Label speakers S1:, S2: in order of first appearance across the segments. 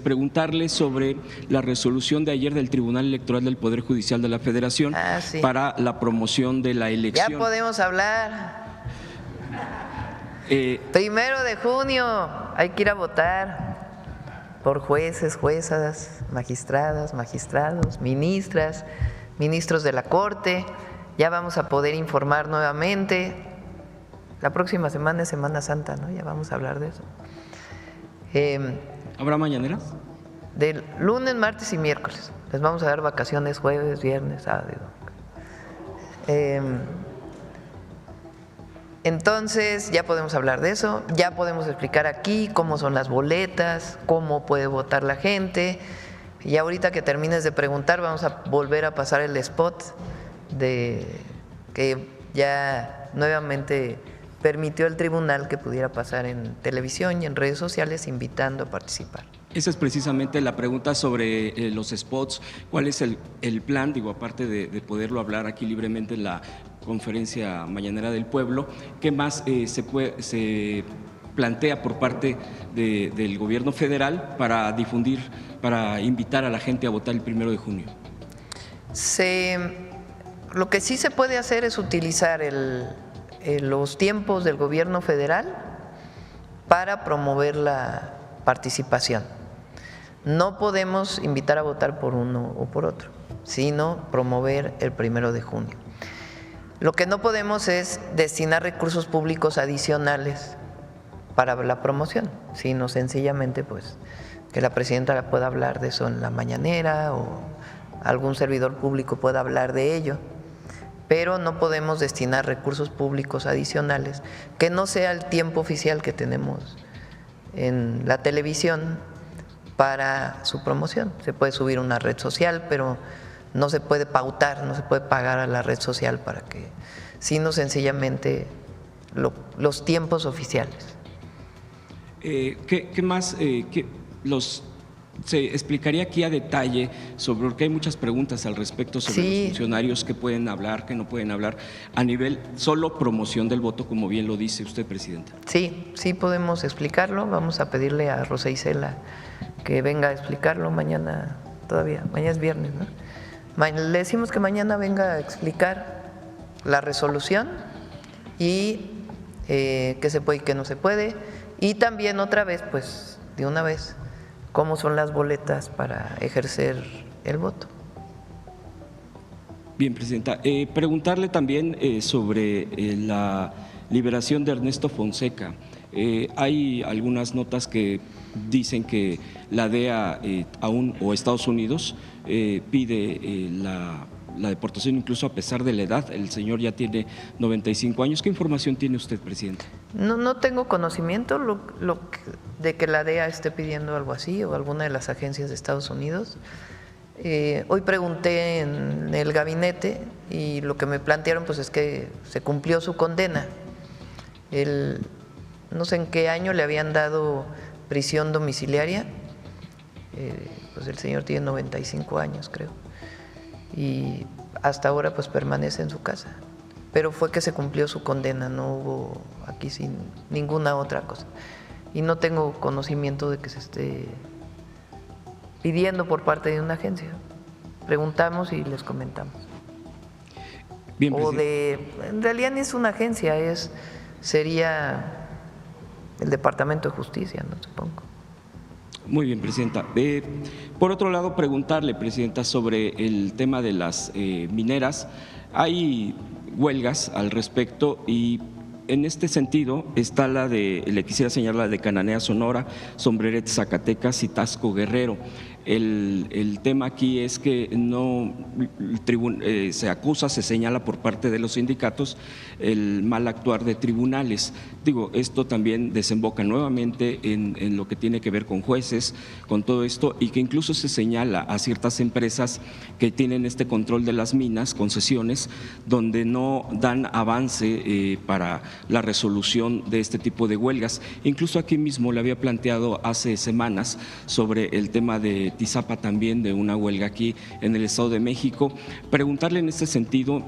S1: preguntarle sobre la resolución de ayer del Tribunal Electoral del Poder Judicial de la Federación
S2: sí,
S1: para la promoción de la elección.
S2: Ya podemos hablar. 1 de junio hay que ir a votar por jueces, juezas, magistradas, magistrados, ministras, ministros de la Corte. Ya vamos a poder informar nuevamente. La próxima semana es Semana Santa, ¿no? Ya vamos a hablar de eso.
S1: ¿Habrá mañaneras?
S2: Del lunes, martes y miércoles. Les vamos a dar vacaciones jueves, viernes, sábado. Entonces ya podemos hablar de eso, ya podemos explicar aquí cómo son las boletas, cómo puede votar la gente. Y ahorita que termines de preguntar vamos a volver a pasar el spot de que ya nuevamente permitió el tribunal que pudiera pasar en televisión y en redes sociales invitando a participar.
S1: Esa es precisamente la pregunta sobre los spots. ¿Cuál es el plan? Digo, aparte de poderlo hablar aquí libremente en la conferencia mañanera del pueblo, ¿qué más se plantea por parte del gobierno federal para difundir, para invitar a la gente a votar el 1 de junio?
S2: Lo que sí se puede hacer es utilizar los tiempos del gobierno federal para promover la participación. No podemos invitar a votar por uno o por otro, sino promover el 1 de junio. Lo que no podemos es destinar recursos públicos adicionales para la promoción, sino sencillamente pues que la presidenta pueda hablar de eso en la mañanera o algún servidor público pueda hablar de ello, pero no podemos destinar recursos públicos adicionales que no sea el tiempo oficial que tenemos en la televisión para su promoción. Se puede subir una red social, pero no se puede pautar, no se puede pagar a la red social para que, sino sencillamente los tiempos oficiales.
S1: ¿Qué más se explicaría aquí a detalle sobre, porque hay muchas preguntas al respecto sobre los funcionarios que pueden hablar, que no pueden hablar, a nivel solo promoción del voto, como bien lo dice usted, Presidenta?
S2: Sí podemos explicarlo. Vamos a pedirle a Rosa Isela que venga a explicarlo mañana, mañana es viernes, ¿no? Le decimos que mañana venga a explicar la resolución y qué se puede y qué no se puede, y también otra vez, pues de una vez, cómo son las boletas para ejercer el voto.
S1: Bien, Presidenta. Preguntarle también sobre la liberación de Ernesto Fonseca. Hay algunas notas que dicen que la DEA o Estados Unidos pide la deportación incluso a pesar de la edad. El señor ya tiene 95 años. ¿Qué información tiene usted, Presidenta?
S2: No tengo conocimiento de que la DEA esté pidiendo algo así o alguna de las agencias de Estados Unidos. Hoy pregunté en el gabinete y lo que me plantearon pues es que se cumplió su condena. No sé en qué año le habían dado prisión domiciliaria, pues el señor tiene 95 años creo, y hasta ahora pues permanece en su casa, pero fue que se cumplió su condena, no hubo aquí sin ninguna otra cosa, y no tengo conocimiento de que se esté pidiendo por parte de una agencia. Preguntamos y les comentamos.
S1: Bien,
S2: en realidad ni es una agencia, sería el Departamento de Justicia, no supongo.
S1: Muy bien, Presidenta. Por otro lado, preguntarle, Presidenta, sobre el tema de las mineras. Hay huelgas al respecto y en este sentido está le quisiera señalar la de Cananea Sonora, Sombrerete Zacatecas y Tasco Guerrero. El tema aquí es que se acusa, se señala por parte de los sindicatos el mal actuar de tribunales. Digo, esto también desemboca nuevamente en lo que tiene que ver con jueces, con todo esto, y que incluso se señala a ciertas empresas que tienen este control de las minas, concesiones, donde no dan avance para la resolución de este tipo de huelgas. Incluso aquí mismo le había planteado hace semanas sobre el tema de Tizapa también, de una huelga aquí en el Estado de México. Preguntarle en este sentido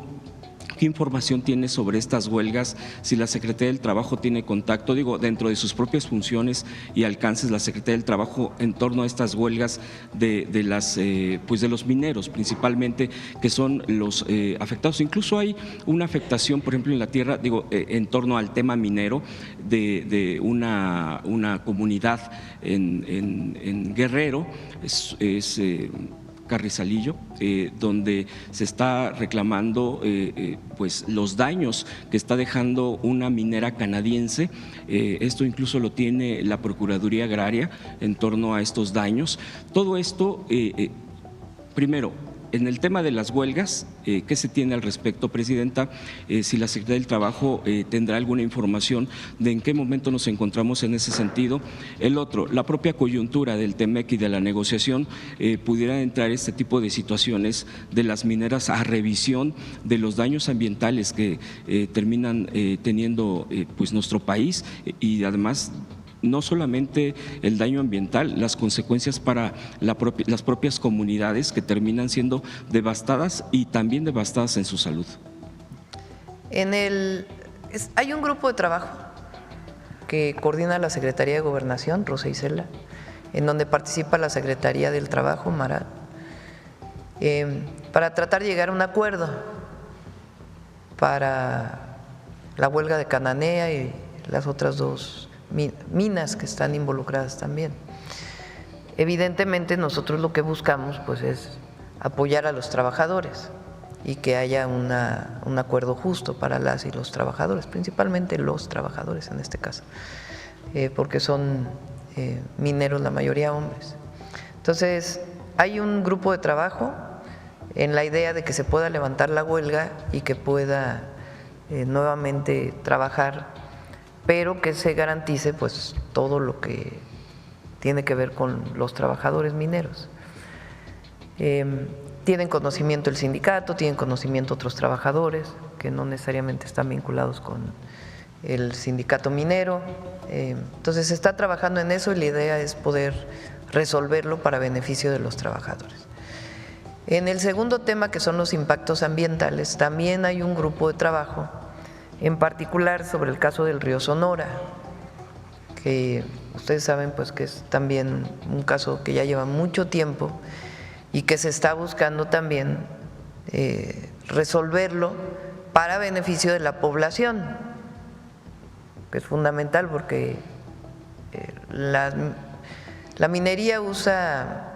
S1: ¿Qué información tiene sobre estas huelgas? Si la Secretaría del Trabajo tiene contacto, digo, dentro de sus propias funciones y alcances, la Secretaría del Trabajo en torno a estas huelgas pues de los mineros principalmente, que son los afectados. Incluso hay una afectación, por ejemplo, en la tierra, digo, en torno al tema minero de una comunidad en Guerrero, Carrizalillo, donde se está reclamando pues los daños que está dejando una minera canadiense. Esto incluso lo tiene la Procuraduría Agraria en torno a estos daños. Todo esto, primero, en el tema de las huelgas, ¿qué se tiene al respecto, Presidenta? Si la Secretaría del Trabajo tendrá alguna información de en qué momento nos encontramos en ese sentido. El otro, la propia coyuntura del TEMEC y de la negociación, pudiera entrar este tipo de situaciones de las mineras a revisión de los daños ambientales que terminan teniendo pues nuestro país, y además no solamente el daño ambiental, las consecuencias para las propias comunidades que terminan siendo devastadas y también devastadas en su salud.
S2: Hay un grupo de trabajo que coordina la Secretaría de Gobernación, Rosa Isela, en donde participa la Secretaría del Trabajo, Marat, para tratar de llegar a un acuerdo para la huelga de Cananea y las otras dos minas que están involucradas también. Evidentemente nosotros lo que buscamos pues es apoyar a los trabajadores y que haya un acuerdo justo para las y los trabajadores, principalmente los trabajadores en este caso, porque son mineros la mayoría hombres. Entonces hay un grupo de trabajo en la idea de que se pueda levantar la huelga y que pueda nuevamente trabajar, pero que se garantice pues todo lo que tiene que ver con los trabajadores mineros. Tienen conocimiento el sindicato, tienen conocimiento otros trabajadores que no necesariamente están vinculados con el sindicato minero. Entonces se está trabajando en eso y la idea es poder resolverlo para beneficio de los trabajadores. En el segundo tema, que son los impactos ambientales, también hay un grupo de trabajo, en particular sobre el caso del río Sonora, que ustedes saben pues que es también un caso que ya lleva mucho tiempo y que se está buscando también resolverlo para beneficio de la población, que es fundamental porque la minería usa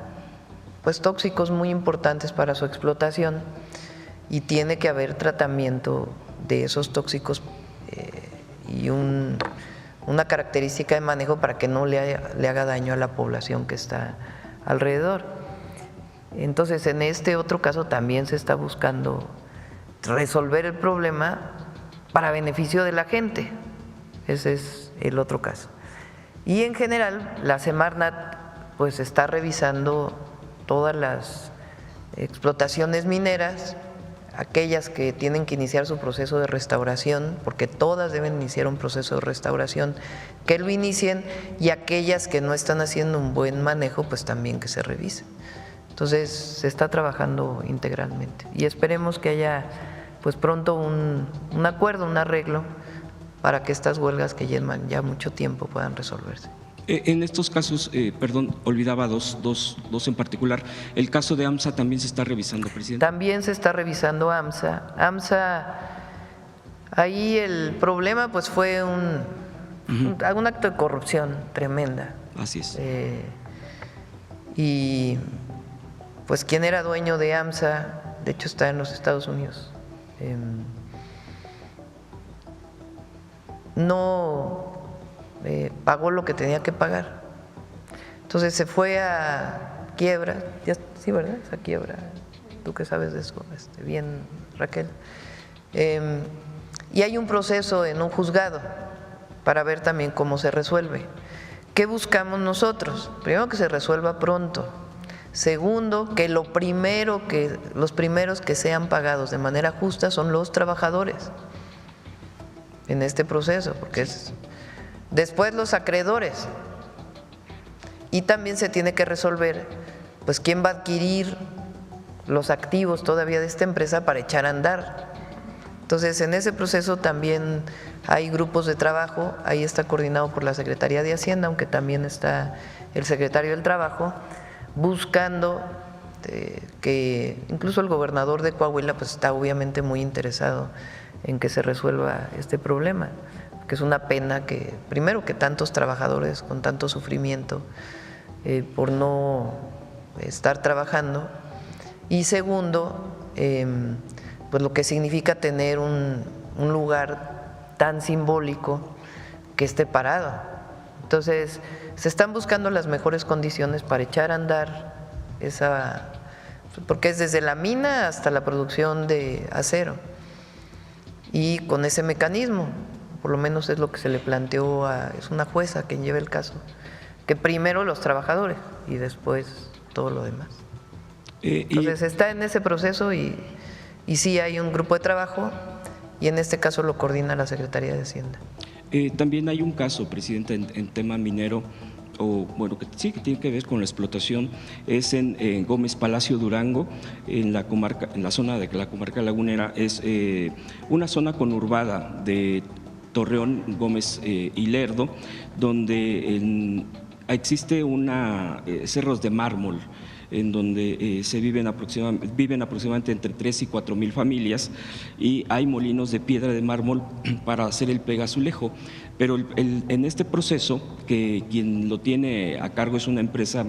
S2: pues tóxicos muy importantes para su explotación y tiene que haber tratamiento de esos tóxicos y una característica de manejo para que no le haga daño a la población que está alrededor. Entonces, en este otro caso también se está buscando resolver el problema para beneficio de la gente. Ese es el otro caso. Y en general, la Semarnat pues está revisando todas las explotaciones mineras, aquellas que tienen que iniciar su proceso de restauración, porque todas deben iniciar un proceso de restauración, que lo inicien, y aquellas que no están haciendo un buen manejo, pues también que se revisen. Entonces se está trabajando integralmente y esperemos que haya pues pronto un acuerdo, un arreglo para que estas huelgas que llevan ya mucho tiempo puedan resolverse.
S1: En estos casos, perdón, olvidaba dos en particular. ¿El caso de AMSA también se está revisando, Presidente?
S2: También se está revisando AMSA. AMSA, ahí el problema pues fue un acto de corrupción tremenda.
S1: Así es.
S2: Y pues quien era dueño de AMSA, de hecho está en los Estados Unidos, no pagó lo que tenía que pagar. Entonces se fue a quiebra, sí, ¿verdad? Esa quiebra, tú que sabes de eso, bien, Raquel. Y hay un proceso en un juzgado para ver también cómo se resuelve. ¿Qué buscamos nosotros? Primero, que se resuelva pronto. Segundo, que los primeros que sean pagados de manera justa son los trabajadores en este proceso, porque es después los acreedores. Y también se tiene que resolver pues quién va a adquirir los activos todavía de esta empresa para echar a andar. Entonces, en ese proceso también hay grupos de trabajo, ahí está coordinado por la Secretaría de Hacienda, aunque también está el secretario del Trabajo, buscando que incluso el gobernador de Coahuila pues está obviamente muy interesado en que se resuelva este problema, que es una pena que, primero, que tantos trabajadores con tanto sufrimiento por no estar trabajando, y segundo, pues lo que significa tener un lugar tan simbólico que esté parado. Entonces, se están buscando las mejores condiciones para echar a andar esa, porque es desde la mina hasta la producción de acero, y con ese mecanismo, por lo menos es lo que se le planteó es una jueza quien lleva el caso, que primero los trabajadores y después todo lo demás. Entonces está en ese proceso y sí hay un grupo de trabajo, y en este caso lo coordina la Secretaría de Hacienda.
S1: También hay un caso, presidente, en tema minero, o bueno, que sí que tiene que ver con la explotación, es en Gómez Palacio, Durango, en la comarca, en la zona de la comarca lagunera, es una zona conurbada de Torreón, Gómez y Lerdo, donde existe cerros de mármol, en donde viven aproximadamente entre 3 y 4 mil familias, y hay molinos de piedra de mármol para hacer el pegazulejo. Pero en este proceso, que quien lo tiene a cargo es una empresa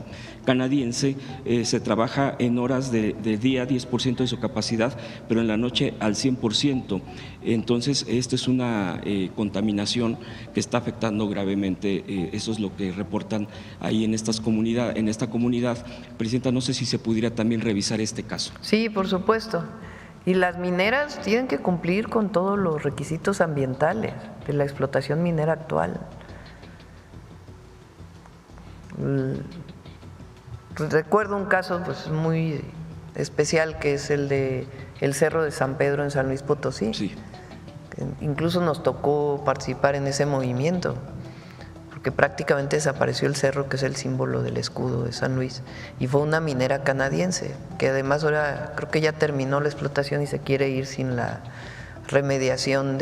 S1: canadiense, se trabaja en horas de día 10% de su capacidad, pero en la noche al 100%. Entonces, esta es una contaminación que está afectando gravemente. Eso es lo que reportan ahí en esta comunidad. Presidenta, no sé si se pudiera también revisar este caso.
S2: Sí, por supuesto. Y las mineras tienen que cumplir con todos los requisitos ambientales de la explotación minera actual. Recuerdo un caso pues muy especial, que es el de el Cerro de San Pedro en San Luis Potosí.
S1: Sí.
S2: Incluso nos tocó participar en ese movimiento, porque prácticamente desapareció el cerro, que es el símbolo del escudo de San Luis, y fue una minera canadiense, que además ahora creo que ya terminó la explotación y se quiere ir sin la remediación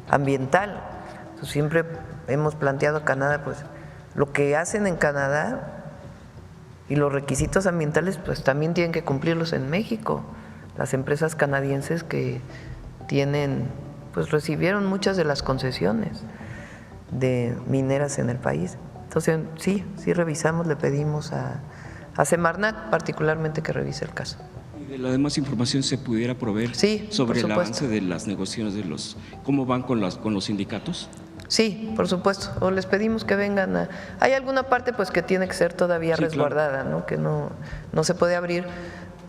S2: ambiental. Entonces, siempre hemos planteado a Canadá, pues lo que hacen en Canadá y los requisitos ambientales pues también tienen que cumplirlos en México. Las empresas canadienses que pues recibieron muchas de las concesiones de mineras en el país. Entonces, sí revisamos, le pedimos a Semarnat particularmente que revise el caso.
S1: ¿Y de la demás información se pudiera proveer sobre el avance de las negociaciones, cómo van con los sindicatos?
S2: Sí, por supuesto, o les pedimos que vengan hay alguna parte pues que tiene que ser todavía resguardada, claro, ¿no? Que no se puede abrir,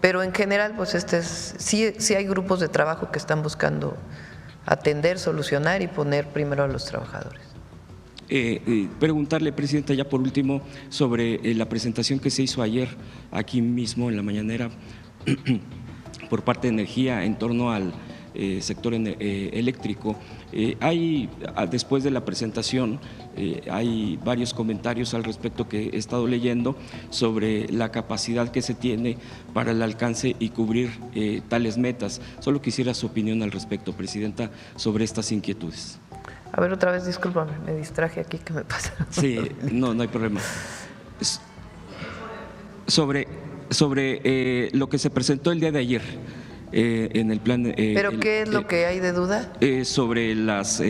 S2: pero en general pues sí hay grupos de trabajo que están buscando atender, solucionar y poner primero a los trabajadores.
S1: Preguntarle, presidenta, ya por último, sobre la presentación que se hizo ayer aquí mismo en la mañanera por parte de Energía en torno al sector eléctrico. Después de la presentación, hay varios comentarios al respecto que he estado leyendo sobre la capacidad que se tiene para el alcance y cubrir tales metas. Solo quisiera su opinión al respecto, presidenta, sobre estas inquietudes.
S2: A ver, otra vez, discúlpame, me distraje aquí, ¿qué me pasa?
S1: Sí, no hay problema. Sobre lo que se presentó el día de ayer en el plan…
S2: ¿Pero qué es lo que hay de duda?
S1: Sobre las…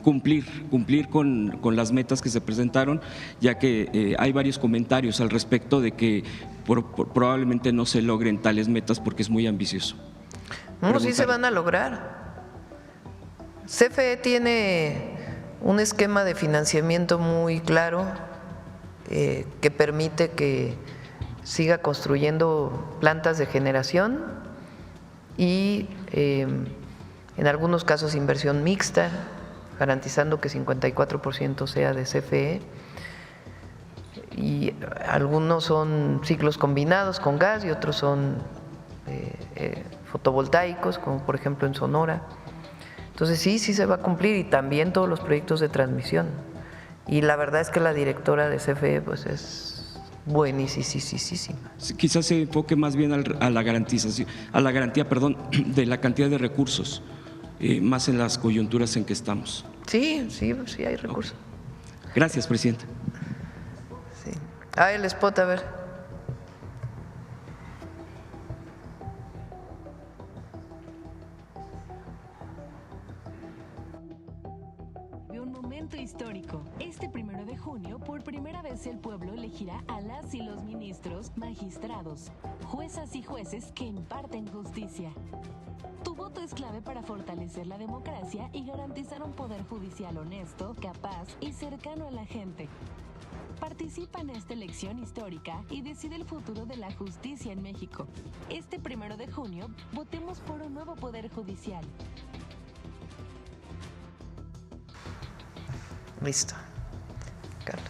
S1: cumplir con las metas que se presentaron, ya que hay varios comentarios al respecto de que probablemente no se logren tales metas porque es muy ambicioso.
S2: No, sí se van a lograr. CFE tiene un esquema de financiamiento muy claro que permite que siga construyendo plantas de generación y en algunos casos inversión mixta, garantizando que 54% sea de CFE, y algunos son ciclos combinados con gas y otros son fotovoltaicos, como por ejemplo en Sonora. Entonces sí se va a cumplir, y también todos los proyectos de transmisión. Y la verdad es que la directora de CFE pues es buenísima.
S1: Quizás se enfoque más bien a la garantía, de la cantidad de recursos más en las coyunturas en que estamos.
S2: Sí, sí, sí hay recursos.
S1: Gracias, presidenta.
S2: Sí. El spot, a ver.
S3: Histórico. Este 1 de junio, por primera vez el pueblo elegirá a las y los ministros, magistrados, juezas y jueces que imparten justicia. Tu voto es clave para fortalecer la democracia y garantizar un poder judicial honesto, capaz y cercano a la gente. Participa en esta elección histórica y decide el futuro de la justicia en México. Este 1 de junio, votemos por un nuevo poder judicial.
S2: Listo. Carlos.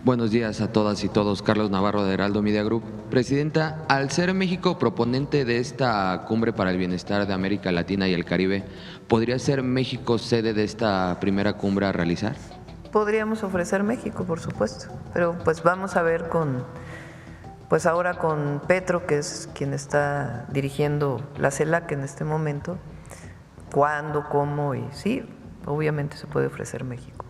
S4: Buenos días a todas y todos. Carlos Navarro de Heraldo Media Group. Presidenta, al ser México proponente de esta cumbre para el bienestar de América Latina y el Caribe, ¿podría ser México sede de esta primera cumbre a realizar?
S2: Podríamos ofrecer México, por supuesto, pero pues vamos a ver pues ahora con Petro, que es quien está dirigiendo la CELAC en este momento, cuándo, cómo, y sí, obviamente se puede ofrecer México.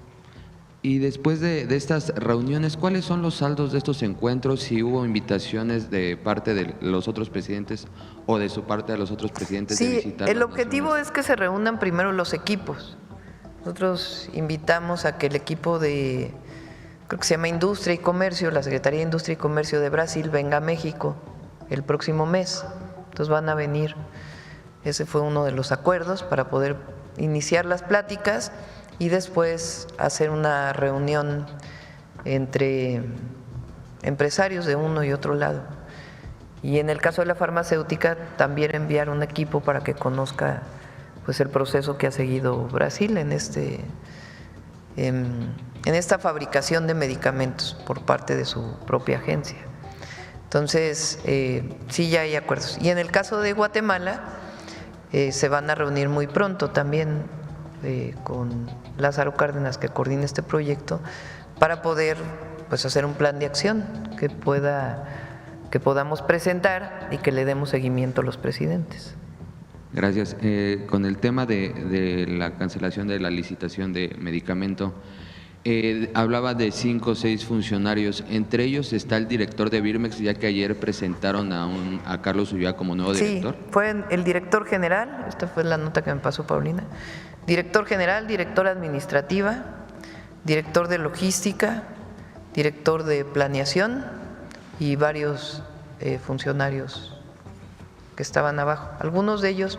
S4: Y después de estas reuniones, ¿cuáles son los saldos de estos encuentros? Si hubo invitaciones de parte de los otros presidentes o de su parte a los otros presidentes de visitar.
S2: Sí, el objetivo es que se reúnan primero los equipos. Nosotros invitamos a que el equipo de, creo que se llama Industria y Comercio, la Secretaría de Industria y Comercio de Brasil, venga a México el próximo mes. Entonces van a venir. Ese fue uno de los acuerdos para poder iniciar las pláticas y después hacer una reunión entre empresarios de uno y otro lado. Y en el caso de la farmacéutica, también enviar un equipo para que conozca pues el proceso que ha seguido Brasil en esta fabricación de medicamentos por parte de su propia agencia. Entonces, sí, ya hay acuerdos. Y en el caso de Guatemala, se van a reunir muy pronto también con Lázaro Cárdenas, que coordina este proyecto, para poder pues hacer un plan de acción que podamos presentar y que le demos seguimiento a los presidentes.
S4: Gracias. Con el tema de la cancelación de la licitación de medicamento, hablaba de 5 o 6 funcionarios, entre ellos está el director de Birmex, ya que ayer presentaron a Carlos Ulloa como nuevo director.
S2: Sí, fue el director general, esta fue la nota que me pasó Paulina, director general, directora administrativa, director de logística, director de planeación y varios funcionarios que estaban abajo. Algunos de ellos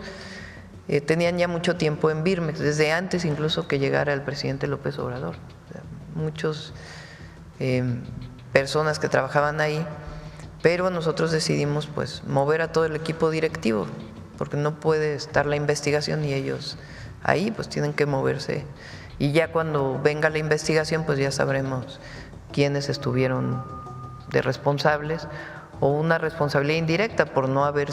S2: tenían ya mucho tiempo en Birmex, desde antes incluso que llegara el presidente López Obrador. Muchos personas que trabajaban ahí, pero nosotros decidimos pues mover a todo el equipo directivo, porque no puede estar la investigación y ellos ahí pues tienen que moverse, y ya cuando venga la investigación pues ya sabremos quiénes estuvieron de responsables o una responsabilidad indirecta por no haber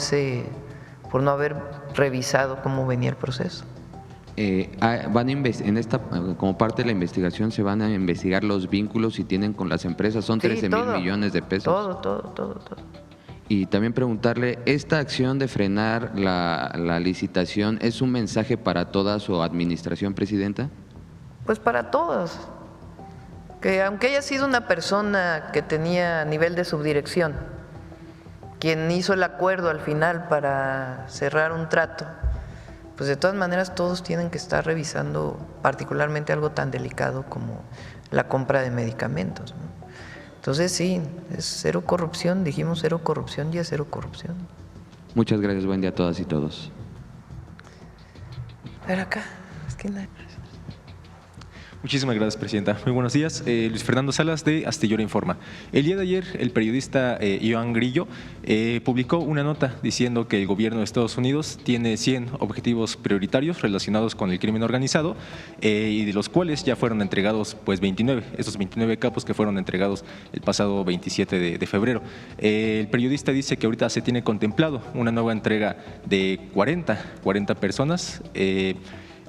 S2: revisado cómo venía el proceso.
S4: Como parte de la investigación se van a investigar los vínculos si tienen con las empresas, son 13,000 millones de pesos.
S2: Todo.
S4: Y también preguntarle, ¿esta acción de frenar la licitación es un mensaje para toda su administración, Presidenta?
S2: Pues para todos, que aunque haya sido una persona que tenía nivel de subdirección, quien hizo el acuerdo al final para cerrar un trato, pues de todas maneras todos tienen que estar revisando particularmente algo tan delicado como la compra de medicamentos, ¿no? Entonces sí, es cero corrupción, dijimos cero corrupción y es cero corrupción.
S4: Muchas gracias, buen día a todas y todos.
S2: A ver acá, esquina.
S5: Muchísimas gracias, Presidenta. Muy buenos días. Luis Fernando Salas, de Astillero Informa. El día de ayer, el periodista Iván Grillo publicó una nota diciendo que el gobierno de Estados Unidos tiene 100 objetivos prioritarios relacionados con el crimen organizado y de los cuales ya fueron entregados pues 29, esos 29 capos que fueron entregados el pasado 27 de febrero. El periodista dice que ahorita se tiene contemplado una nueva entrega de 40 personas.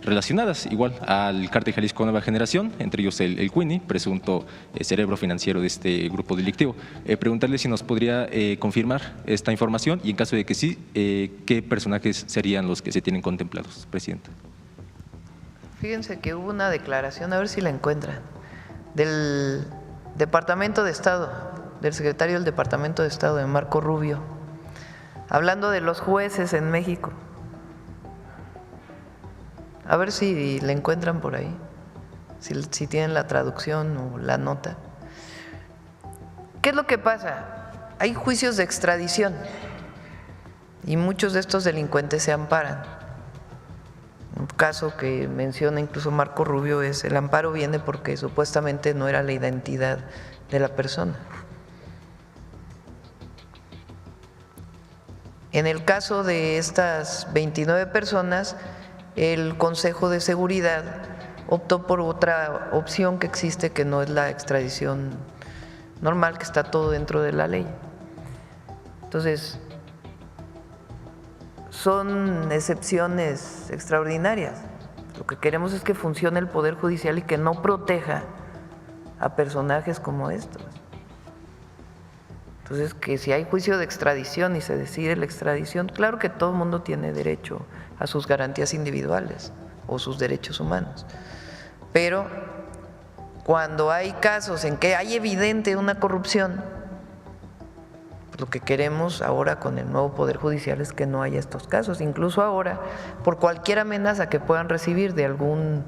S5: relacionadas igual al Cártel Jalisco Nueva Generación, entre ellos el Cuini, presunto cerebro financiero de este grupo delictivo. Preguntarle si nos podría confirmar esta información y en caso de que sí, ¿qué personajes serían los que se tienen contemplados, Presidenta?
S2: Fíjense que hubo una declaración, a ver si la encuentran, del Departamento de Estado, del secretario del Departamento de Estado, de Marco Rubio, hablando de los jueces en México. A ver si la encuentran por ahí, si tienen la traducción o la nota. ¿Qué es lo que pasa? Hay juicios de extradición y muchos de estos delincuentes se amparan. Un caso que menciona incluso Marco Rubio es el amparo viene porque supuestamente no era la identidad de la persona. En el caso de estas 29 personas, el Consejo de Seguridad optó por otra opción que existe, que no es la extradición normal, que está todo dentro de la ley. Entonces, son excepciones extraordinarias. Lo que queremos es que funcione el Poder Judicial y que no proteja a personajes como estos. Entonces, que si hay juicio de extradición y se decide la extradición, claro que todo el mundo tiene derecho a sus garantías individuales o sus derechos humanos. Pero cuando hay casos en que hay evidente una corrupción, lo que queremos ahora con el nuevo Poder Judicial es que no haya estos casos. Incluso ahora, por cualquier amenaza que puedan recibir de algún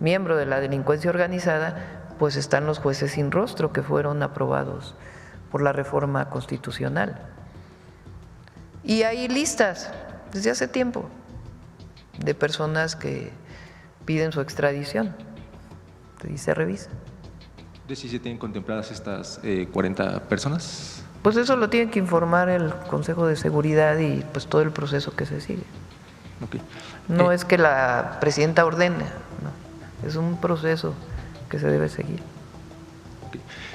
S2: miembro de la delincuencia organizada, pues están los jueces sin rostro que fueron aprobados por la reforma constitucional. Y hay listas desde hace tiempo de personas que piden su extradición y se revisa.
S5: ¿De si se tienen contempladas estas 40 personas?
S2: Pues eso lo tiene que informar el Consejo de Seguridad y pues todo el proceso que se sigue.
S5: Okay.
S2: No es que la presidenta ordene, no, es un proceso que se debe seguir.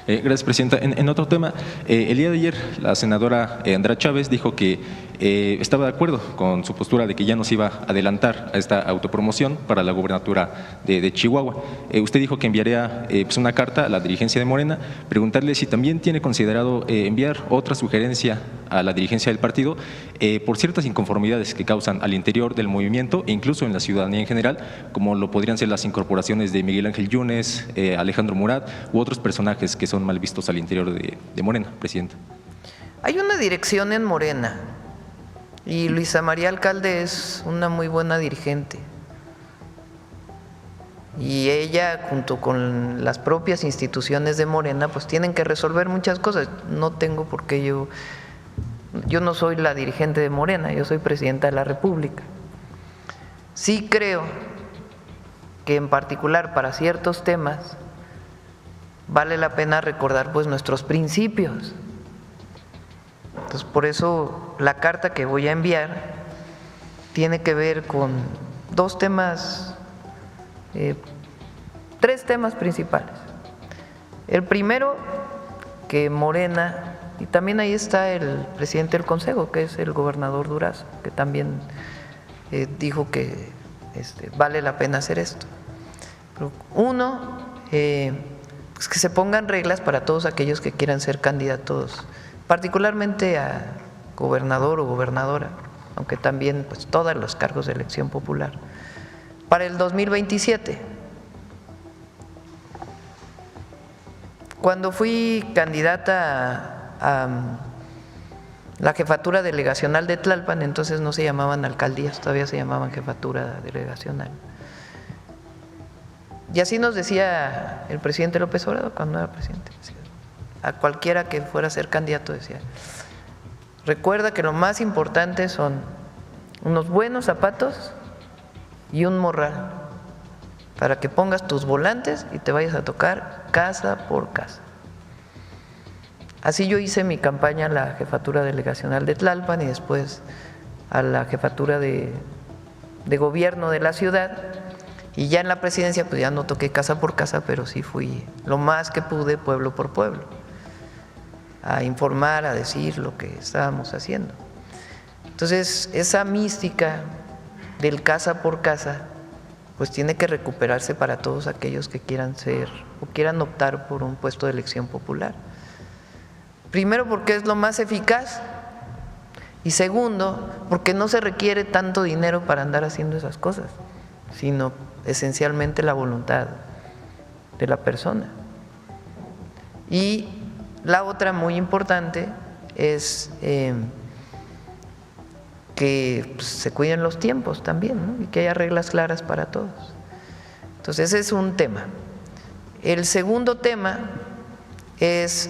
S5: Gracias, Presidenta. En otro tema, el día de ayer la senadora Andrea Chávez dijo que estaba de acuerdo con su postura de que ya no se iba a adelantar a esta autopromoción para la gubernatura de Chihuahua. Usted dijo que enviaría pues una carta a la dirigencia de Morena, preguntarle si también tiene considerado enviar otra sugerencia a la dirigencia del partido por ciertas inconformidades que causan al interior del movimiento e incluso en la ciudadanía en general, como lo podrían ser las incorporaciones de Miguel Ángel Yunes, Alejandro Murat u otros personajes que son mal vistos al interior de Morena, Presidenta.
S2: Hay una dirección en Morena y Luisa María Alcalde es una muy buena dirigente y ella junto con las propias instituciones de Morena pues tienen que resolver muchas cosas. No tengo por qué yo no soy la dirigente de Morena, yo soy presidenta de la República. Sí creo que en particular para ciertos temas vale la pena recordar pues nuestros principios. Entonces, por eso la carta que voy a enviar tiene que ver con dos temas, tres temas principales. El primero, que Morena, y también ahí está el presidente del Consejo, que es el gobernador Durazo, que también dijo que vale la pena hacer esto. Pero uno, pues que se pongan reglas para todos aquellos que quieran ser candidatos, particularmente a gobernador o gobernadora, aunque también pues todos los cargos de elección popular, para el 2027. Cuando fui candidata a la jefatura delegacional de Tlalpan, entonces no se llamaban alcaldías, todavía se llamaban jefatura delegacional. Y así nos decía el presidente López Obrador cuando era presidente. A cualquiera que fuera a ser candidato decía, recuerda que lo más importante son unos buenos zapatos y un morral para que pongas tus volantes y te vayas a tocar casa por casa. Así yo hice mi campaña a la jefatura delegacional de Tlalpan y después a la jefatura de gobierno de la ciudad. Y ya en la presidencia pues ya no toqué casa por casa, pero sí fui lo más que pude pueblo por pueblo, a informar, a decir lo que estábamos haciendo. Entonces esa mística del casa por casa pues tiene que recuperarse para todos aquellos que quieran ser o quieran optar por un puesto de elección popular. Primero, porque es lo más eficaz, y segundo, porque no se requiere tanto dinero para andar haciendo esas cosas, sino esencialmente la voluntad de la persona. Y la otra muy importante es que se cuiden los tiempos también, ¿no? Y que haya reglas claras para todos. Entonces ese es un tema. El segundo tema es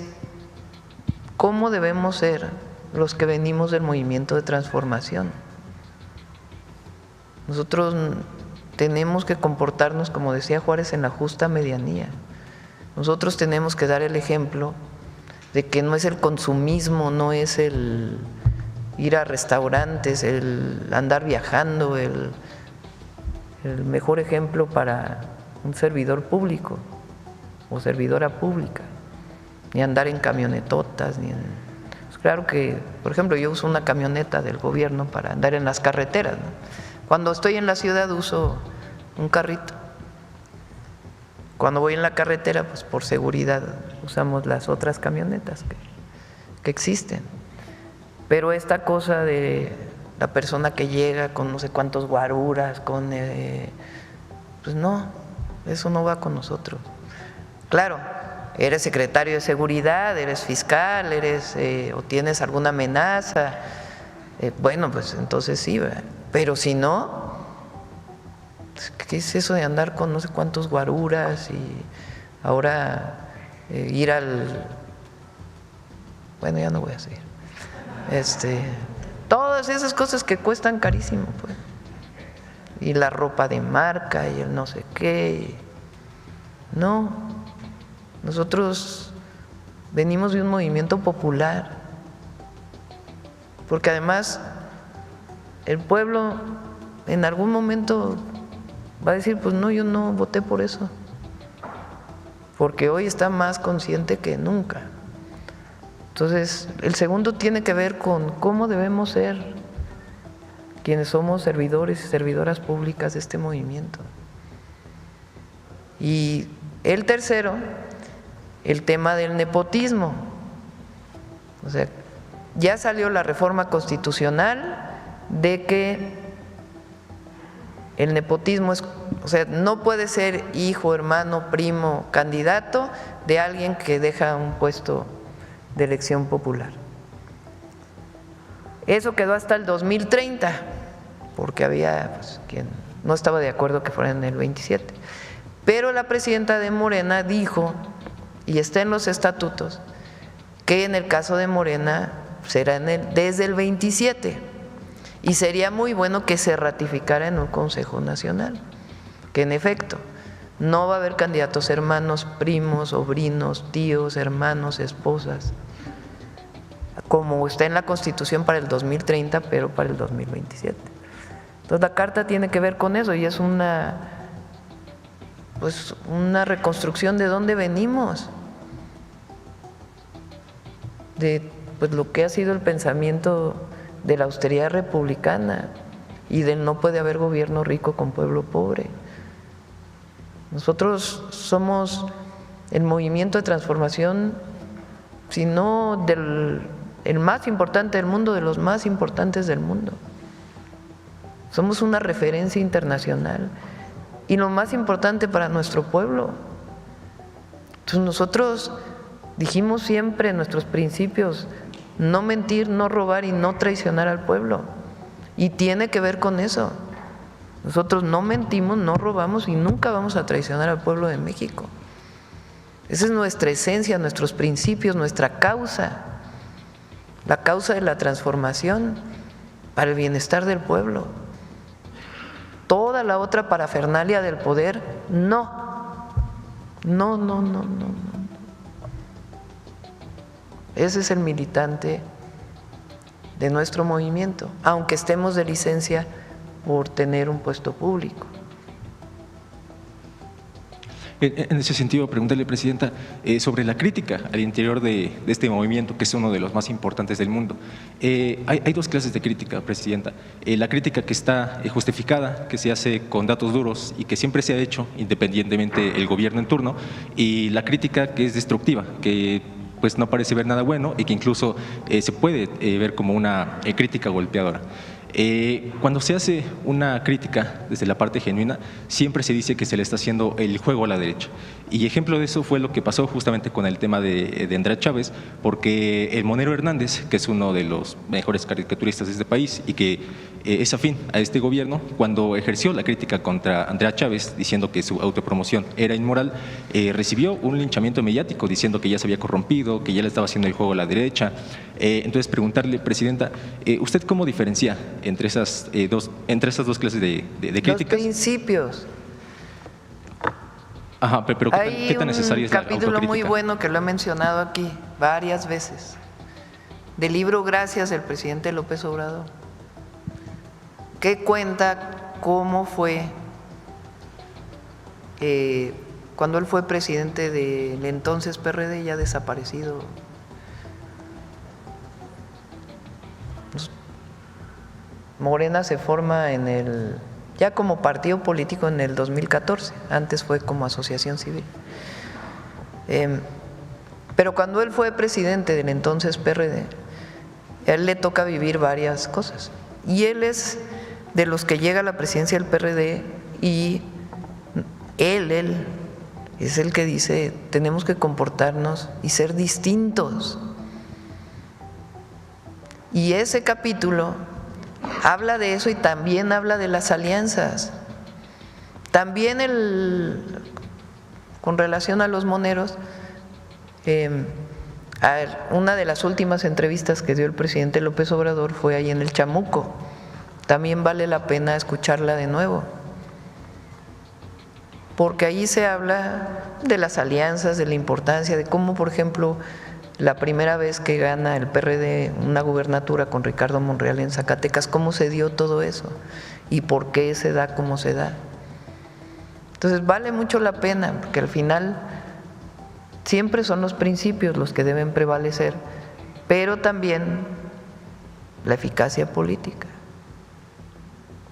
S2: cómo debemos ser los que venimos del movimiento de transformación. Nosotros tenemos que comportarnos, como decía Juárez, en la justa medianía. Nosotros tenemos que dar el ejemplo de que no es el consumismo, no es el ir a restaurantes, el andar viajando, el mejor ejemplo para un servidor público o servidora pública, ni andar en camionetotas, ni en… Claro que, por ejemplo, yo uso una camioneta del gobierno para andar en las carreteras, ¿no? Cuando estoy en la ciudad uso un carrito. Cuando voy en la carretera, pues por seguridad usamos las otras camionetas que existen. Pero esta cosa de la persona que llega con no sé cuántos guaruras, pues no, eso no va con nosotros. Claro, eres secretario de seguridad, eres fiscal, o tienes alguna amenaza, bueno, pues entonces sí, ¿verdad? Pero si no, ¿qué es eso de andar con no sé cuántos guaruras y ahora ir bueno, ya no voy a seguir. Todas esas cosas que cuestan carísimo, pues. Y la ropa de marca y el no sé qué. No, nosotros venimos de un movimiento popular, porque además el pueblo en algún momento va a decir, pues no, yo no voté por eso, porque hoy está más consciente que nunca. Entonces, el segundo tiene que ver con cómo debemos ser quienes somos servidores y servidoras públicas de este movimiento. Y el tercero, el tema del nepotismo. O sea, ya salió la reforma constitucional de que el nepotismo es, o sea, no puede ser hijo, hermano, primo, candidato de alguien que deja un puesto de elección popular. Eso quedó hasta el 2030, porque había pues, quien no estaba de acuerdo que fuera en el 27. Pero la presidenta de Morena dijo, y está en los estatutos, que en el caso de Morena será desde el 27, y sería muy bueno que se ratificara en un Consejo Nacional, que en efecto no va a haber candidatos hermanos, primos, sobrinos, tíos, hermanos, esposas, como está en la Constitución para el 2030, pero para el 2027. Entonces la carta tiene que ver con eso y es una reconstrucción de dónde venimos, de pues lo que ha sido el pensamiento de la austeridad republicana y del no puede haber gobierno rico con pueblo pobre. Nosotros somos el movimiento de transformación, si no el más importante del mundo, de los más importantes del mundo. Somos una referencia internacional y lo más importante para nuestro pueblo. Entonces nosotros dijimos siempre en nuestros principios, no mentir, no robar y no traicionar al pueblo. Y tiene que ver con eso. Nosotros no mentimos, no robamos y nunca vamos a traicionar al pueblo de México. Esa es nuestra esencia, nuestros principios, nuestra causa, la causa de la transformación para el bienestar del pueblo. Toda la otra parafernalia del poder, no. Ese es el militante de nuestro movimiento, aunque estemos de licencia por tener un puesto público.
S5: En ese sentido, preguntarle, Presidenta, sobre la crítica al interior de este movimiento, que es uno de los más importantes del mundo. Hay dos clases de crítica, Presidenta. La crítica que está justificada, que se hace con datos duros y que siempre se ha hecho independientemente el gobierno en turno, y la crítica que es destructiva, que pues no parece ver nada bueno y que incluso se puede ver como una crítica golpeadora. Cuando se hace una crítica desde la parte genuina, siempre se dice que se le está haciendo el juego a la derecha. Y ejemplo de eso fue lo que pasó justamente con el tema de Andrea Chávez, porque el Monero Hernández, que es uno de los mejores caricaturistas de este país y que es afín a este gobierno, cuando ejerció la crítica contra Andrea Chávez, diciendo que su autopromoción era inmoral, recibió un linchamiento mediático diciendo que ya se había corrompido, que ya le estaba haciendo el juego a la derecha. Entonces, preguntarle, Presidenta, ¿usted cómo diferencia entre esas dos clases de críticas?
S2: Los principios.
S5: Ajá, pero ¿qué tan necesario es la autocrítica?
S2: Hay un capítulo muy bueno que lo he mencionado aquí varias veces, del libro Gracias del presidente López Obrador, que cuenta cómo fue cuando él fue presidente del entonces PRD, ya desaparecido. Morena se forma ya como partido político en el 2014, antes fue como asociación civil. Pero cuando él fue presidente del entonces PRD, a él le toca vivir varias cosas. Y él es de los que llega a la presidencia del PRD y él es el que dice, tenemos que comportarnos y ser distintos. Y ese capítulo habla de eso y también habla de las alianzas. También con relación a los moneros, una de las últimas entrevistas que dio el presidente López Obrador fue ahí en el Chamuco. También vale la pena escucharla de nuevo, porque ahí se habla de las alianzas, de la importancia, de cómo, por ejemplo, la primera vez que gana el PRD una gubernatura con Ricardo Monreal en Zacatecas, cómo se dio todo eso y por qué se da como se da. Entonces vale mucho la pena, porque al final siempre son los principios los que deben prevalecer, pero también la eficacia política.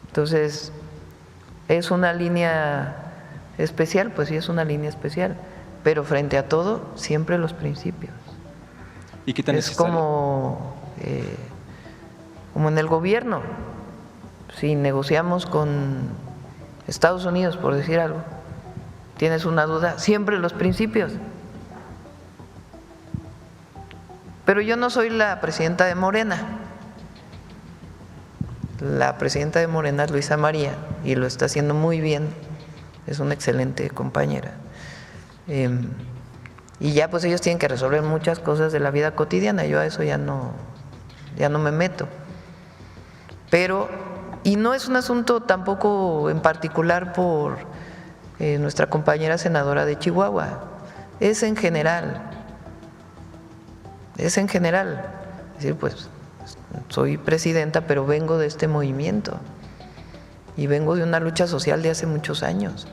S2: Entonces, ¿es una línea especial? Pues sí, es una línea especial, pero frente a todo, siempre los principios.
S5: ¿Y qué tan
S2: es como en el gobierno, si negociamos con Estados Unidos, por decir algo, tienes una duda, siempre los principios. Pero yo no soy la presidenta de Morena. La presidenta de Morena es Luisa María y lo está haciendo muy bien, es una excelente compañera. Y ya pues ellos tienen que resolver muchas cosas de la vida cotidiana, yo a eso ya no me meto. Pero, y no es un asunto tampoco en particular por nuestra compañera senadora de Chihuahua, es en general. Es en general. Es decir, pues soy presidenta, pero vengo de este movimiento y vengo de una lucha social de hace muchos años.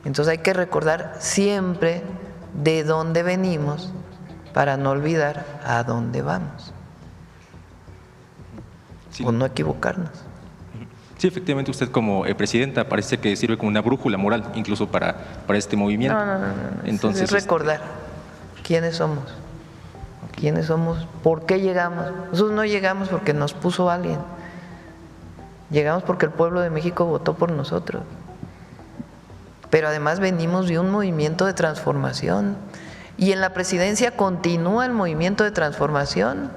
S2: Entonces hay que recordar siempre de dónde venimos para no olvidar a dónde vamos. Sí. O no equivocarnos.
S5: Sí, efectivamente, usted como presidenta parece que sirve como una brújula moral, incluso para este movimiento.
S2: No.
S5: Entonces,
S2: es recordar quiénes somos, por qué llegamos. Nosotros no llegamos porque nos puso alguien, llegamos porque el pueblo de México votó por nosotros. Pero además venimos de un movimiento de transformación y en la presidencia continúa el movimiento de transformación.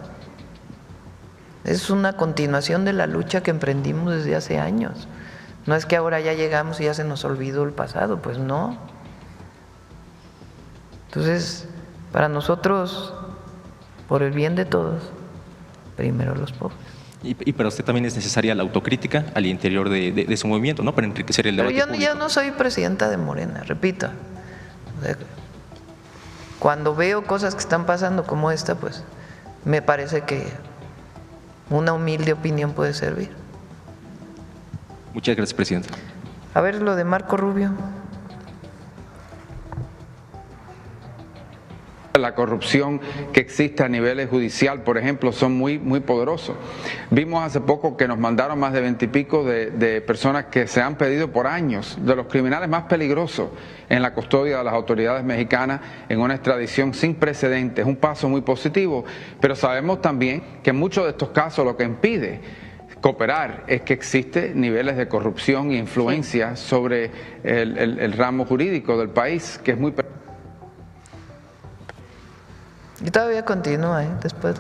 S2: Es una continuación de la lucha que emprendimos desde hace años. No es que ahora ya llegamos y ya se nos olvidó el pasado, pues no. Entonces, para nosotros, por el bien de todos, primero los pobres.
S5: Y para usted también es necesaria la autocrítica al interior de su movimiento, ¿no? Para enriquecer el debate público.
S2: Pero yo no soy presidenta de Morena, repito. O sea, cuando veo cosas que están pasando como esta, pues me parece que una humilde opinión puede servir.
S5: Muchas gracias, presidenta.
S2: A ver lo de Marco Rubio.
S6: La corrupción que existe a nivel judicial, por ejemplo, son muy poderosos. Vimos hace poco que nos mandaron más de 20 y pico de personas que se han pedido por años, de los criminales más peligrosos, en la custodia de las autoridades mexicanas, en una extradición sin precedentes. Es un paso muy positivo, pero sabemos también que en muchos de estos casos lo que impide cooperar es que existe niveles de corrupción e influencia sobre el ramo jurídico del país, que es muy...
S2: Y todavía continúa, después